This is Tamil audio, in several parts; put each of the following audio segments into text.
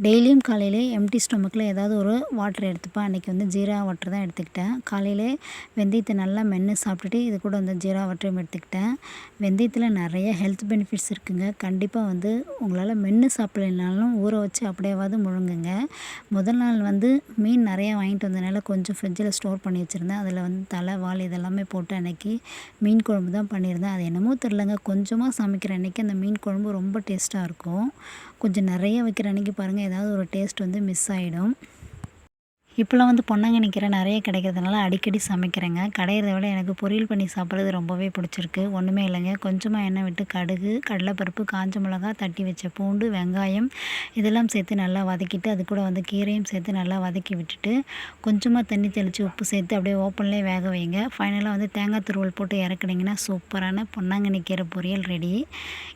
டெய்லியும் காலையிலே எம்ப்டி ஸ்டொமக்கில் ஏதாவது ஒரு வாட்டர் எடுத்துப்பேன். அன்றைக்கி வந்து ஜீரா வாட்டர் தான் எடுத்துக்கிட்டேன். காலையிலே வெந்தயத்தை நல்லா மென்று சாப்பிட்டுட்டு இது கூட வந்து ஜீரா வாட்டரையும் எடுத்துக்கிட்டேன். வெந்தயத்தில் நிறைய ஹெல்த் பெனிஃபிட்ஸ் இருக்குங்க. கண்டிப்பாக வந்து உங்களால் மென்று சாப்பிடலைனாலும் ஊற வச்சு அப்படியாவது முழுங்குங்க. முதல் நாள் வந்து மீன் நிறையா வாங்கிட்டு வந்ததுனால கொஞ்சம் ஃப்ரிட்ஜில் ஸ்டோர் பண்ணி வச்சுருந்தேன். அதில் வந்து தலை வால் இதெல்லாமே போட்டு அன்றைக்கி மீன் குழம்பு தான் பண்ணியிருந்தேன். அது என்னமோ தெரிலங்க, கொஞ்சமாக சமைக்கிற அன்றைக்கி அந்த மீன் குழம்பு ரொம்ப டேஸ்ட்டாக இருக்கும். கொஞ்சம் நிறைய வைக்கிற அன்றைக்கி பாருங்கள் ஏதாவது ஒரு டேஸ்ட் வந்து மிஸ் ஆகிடும். இப்போலாம் வந்து பொன்னாங்கண்ணி கீரை நிறைய கிடைக்கிறதுனால அடிக்கடி சமைக்கிறேங்க. கடையிறத விட எனக்கு பொரியல் பண்ணி சாப்பிட்றது ரொம்பவே பிடிச்சிருக்கு. ஒன்றுமே இல்லைங்க, கொஞ்சமாக எண்ணெய் விட்டு கடுகு, கடலைப்பருப்பு, காஞ்ச மிளகா, தட்டி வச்ச பூண்டு, வெங்காயம் இதெல்லாம் சேர்த்து நல்லா வதக்கிட்டு அது கூட வந்து கீரையும் சேர்த்து நல்லா வதக்கி விட்டுட்டு கொஞ்சமாக தண்ணி தெளித்து உப்பு சேர்த்து அப்படியே ஓப்பன்லேயே வேக வைங்க. ஃபைனலாக வந்து தேங்காய் துருவல் போட்டு இறக்குனீங்கன்னா சூப்பரான பொன்னாங்கண்ணி கீரை பொரியல் ரெடி.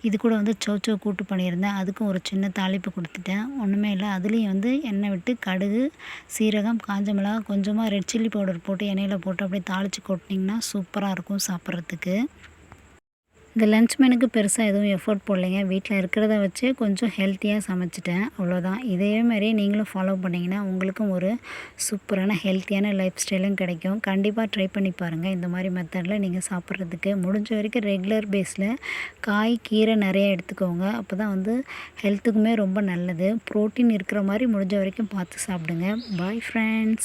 இது கூட வந்து சௌச்சௌ கூட்டு பண்ணியிருந்தேன். அதுக்கும் ஒரு சின்ன தாளிப்பு கொடுத்துட்டேன். ஒன்றுமே இல்லை, அதுலேயும் வந்து எண்ணெய் விட்டு கடுகு, சீரகம், காஞ்ச மிளகா, கொஞ்சமாக ரெட் சில்லி பவுடர் போட்டு எண்ணெயில் போட்டு அப்படியே தாளித்து கொட்டினீங்கன்னா சூப்பராக இருக்கும் சாப்பிட்றதுக்கு. இந்த லன்ச் மெனுக்கு பெருசாக எதுவும் எஃபோர்ட் போடலைங்க. வீட்டில் இருக்கிறத வச்சு கொஞ்சம் ஹெல்த்தியாக சமைச்சிட்டேன், அவ்வளோதான். இதே மாதிரியே நீங்களும் ஃபாலோ பண்ணிங்கன்னா உங்களுக்கும் ஒரு சூப்பரான ஹெல்த்தியான லைஃப் ஸ்டைலும் கிடைக்கும். கண்டிப்பாக ட்ரை பண்ணி பாருங்கள். இந்த மாதிரி மெத்தடில் நீங்கள் சாப்பிட்றதுக்கு முடிஞ்ச வரைக்கும் ரெகுலர் பேஸில் காய், கீரை நிறைய எடுத்துக்கோங்க. அப்போ தான் வந்து ஹெல்த்துக்குமே ரொம்ப நல்லது. ப்ரோட்டீன் இருக்கிற மாதிரி முடிஞ்ச வரைக்கும் பார்த்து சாப்பிடுங்க. Bye friends.